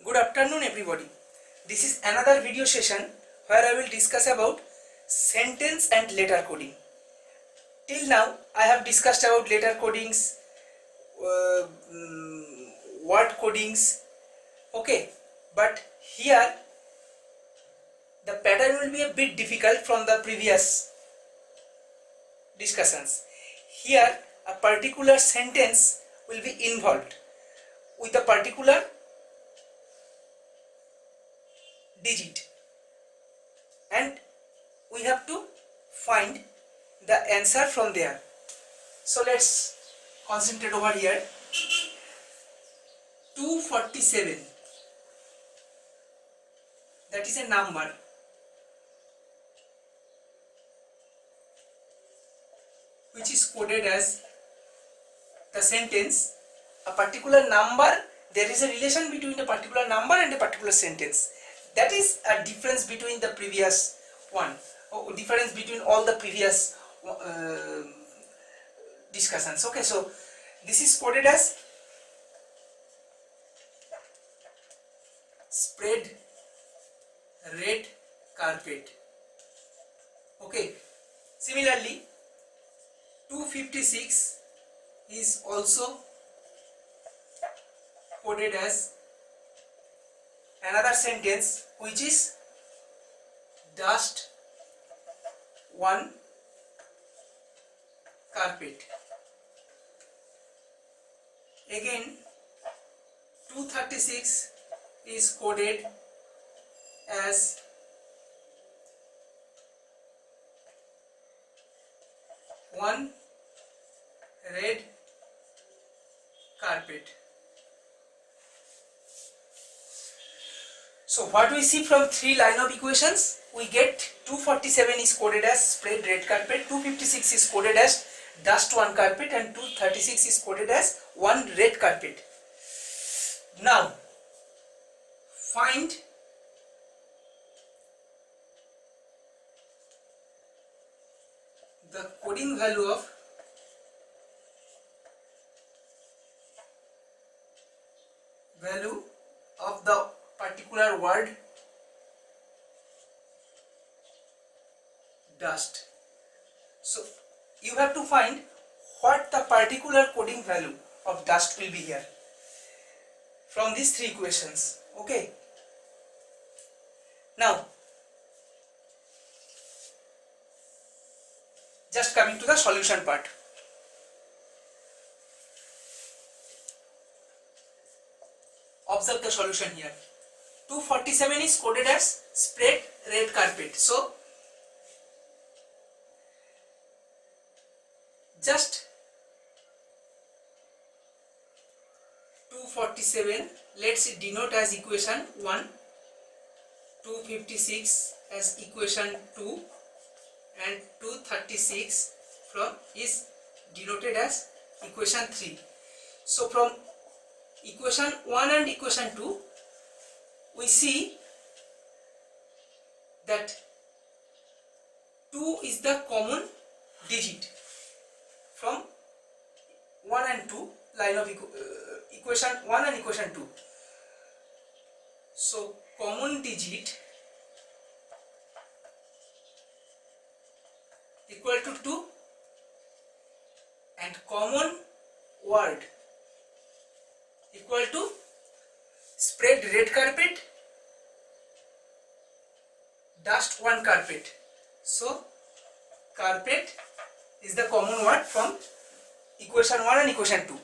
Good afternoon everybody. This is another video session where I will discuss about sentence and letter coding. Till now I have discussed about letter codings, uh, word codings, okay, but here the pattern will be a bit difficult from the previous discussions. Here a particular sentence will be involved with a particular digit and we have to find the answer from there. So let's concentrate over here. 247, that is a number which is coded as the sentence. A particular number, there is a relation between a particular number and a particular sentence. That is a difference between the previous one, or difference between all the previous discussions. Okay, so this is coded as spread red carpet. Okay, similarly 256 is also coded as another sentence which is dust one carpet. Again 236 is coded as one red carpet. So what we see from three line of equations, we get 247 is coded as spread red carpet, 256 is coded as dust one carpet, and 236 is coded as one red carpet. Now find the coding value of the particular word dust. So you have to find what the particular coding value of dust will be here from these three equations. Okay, now just coming to the solution part. Observe the solution here. 247 is coded as spread red carpet. So just 247, let's denote as equation 1, 256 as equation 2, and 236 is denoted as equation 3. So from equation 1 and equation 2 we see that 2 is the common digit from 1 and 2 line of equation 1 and equation 2. So common digit equal to 2 and common word equal to spread red carpet, dust one carpet. So carpet is the common word from equation 1 and equation 2.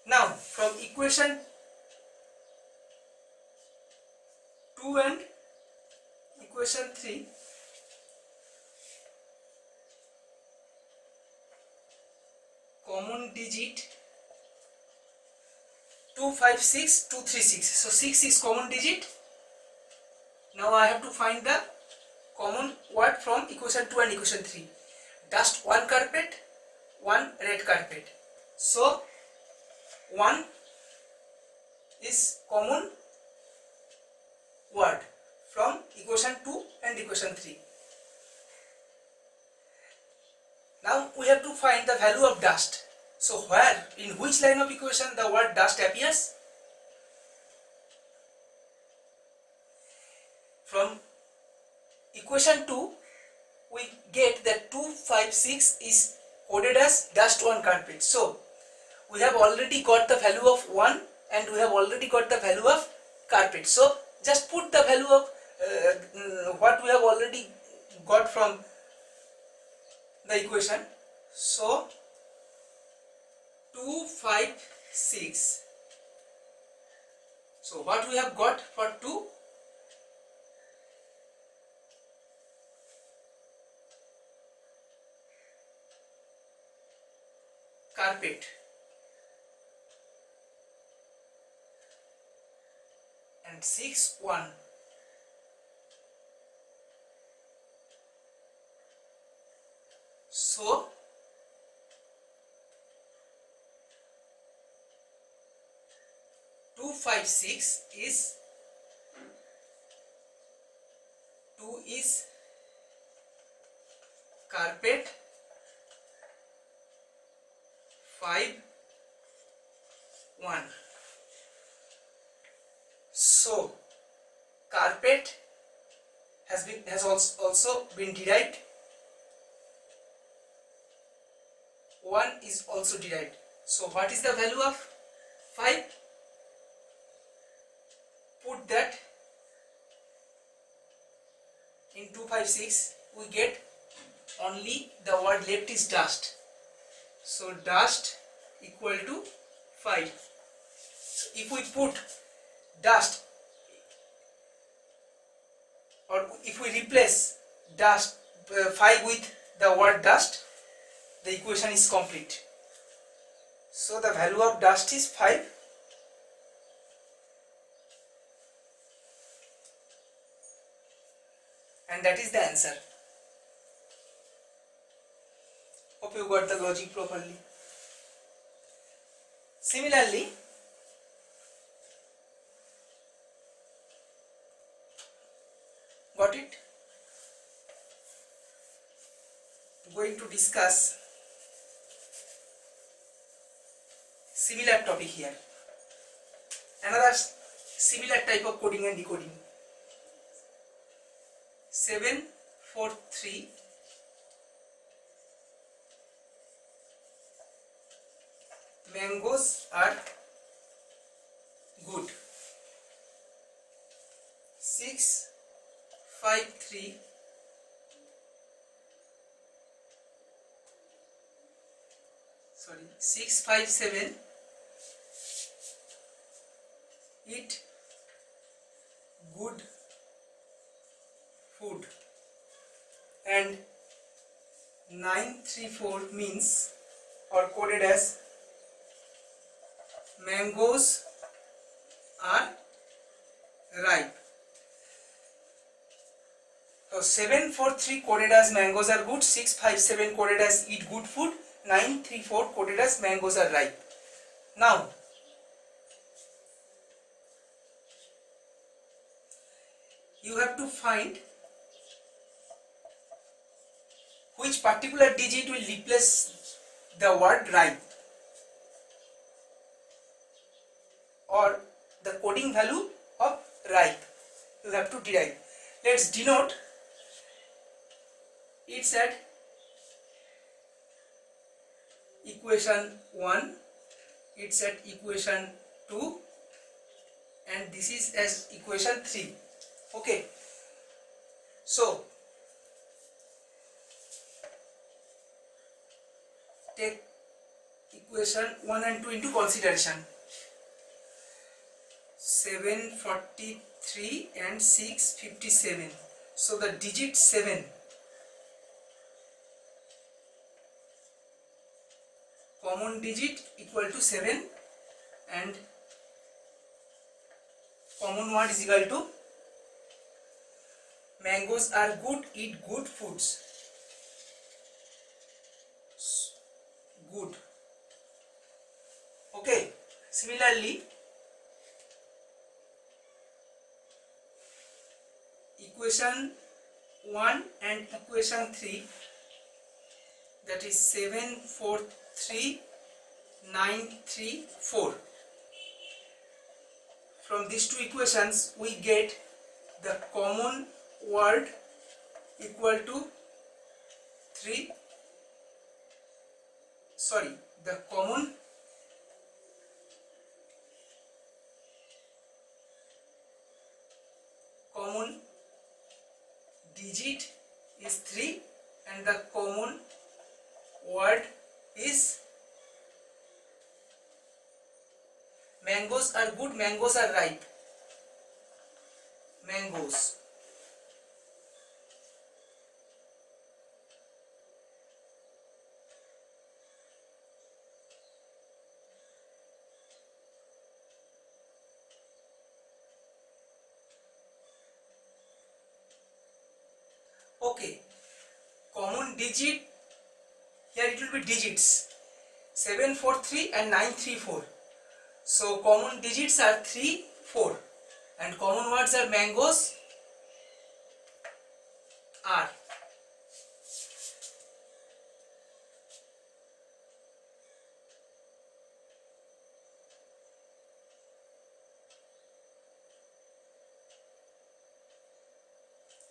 Now from equation 2 and equation 3, common digit 256, 236. So 6 is common digit. Now I have to find the common word from equation 2 and equation 3. Dust one carpet, one red carpet. So 1 is common word from equation 2 and equation 3. Now we have to find the value of dust. So where, in which line of equation the word dust appears? From equation 2 we get that 256 is coded as dust on carpet. So we have already got the value of 1 and we have already got the value of carpet. So just put the value of what we have already got from the equation. So 256. So what we have got for 2? Carpet. And 6 1. So 256 is 2 is carpet, 5 1. So carpet has also been derived. 1 is also derived. So what is the value of 5? Put that in 256. We get only the word left is dust. So dust equal to 5. So if we put dust, or if we replace dust 5 with the word dust, the equation is complete. So the value of dust is 5. And that is the answer. Hope you got the logic properly. Similarly, got it? Going to discuss similar topic here. Another similar type of coding and decoding. 743 mangoes are good. 653 657 eat good food, and 934 means, or coded as, mangoes are ripe. So 743 coded as mangoes are good, 657 coded as eat good food, 934 coded as mangoes are ripe. Now you have to find which particular digit will replace the word ripe, or the coding value of ripe. You have to derive. Let's denote. It's at equation 1, it's at equation 2, and this is as equation 3. Okay, so take equation 1 and 2 into consideration. 743 and 657. So the digit 7, common digit equal to 7, and common word is equal to mangoes are good, eat good foods. Good. Okay, similarly equation 1 and equation 3, that is 743 934. From these two equations we get the common word equal to 3, sorry, the common digit is 3 and the common word is mangoes are good, mangoes are ripe. Mangoes. Okay, common digit, here it will be digits 743 and 934. So common digits are 3, 4 and common words are mangoes are.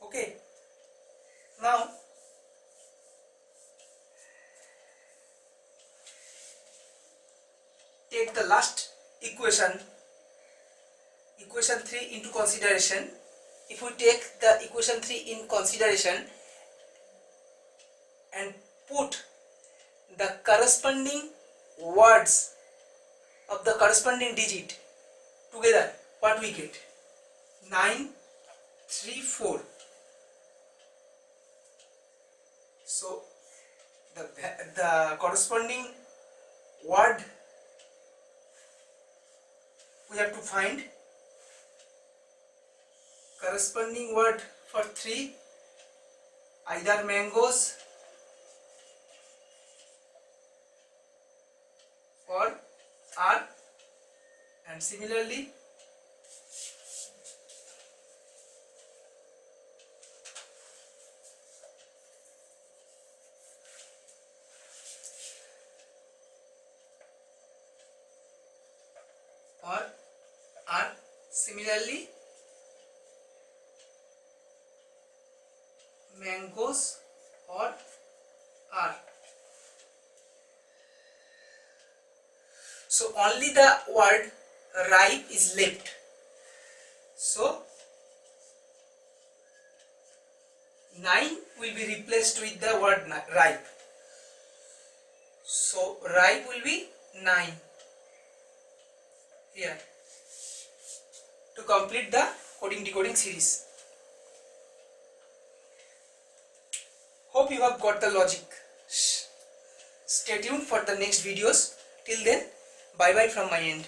Okay, now take the last equation, equation 3 into consideration. If we take the equation 3 in consideration and put the corresponding words of the corresponding digit together, what we get? 934. So the corresponding word we have to find. Corresponding word for 3, either mangoes or are, and similarly mangoes or are. So only the word ripe is left. So 9 will be replaced with the word ripe. So ripe will be 9 here to complete the coding decoding series. Hope you have got the logic. Stay tuned for the next videos. Till then, bye bye from my end.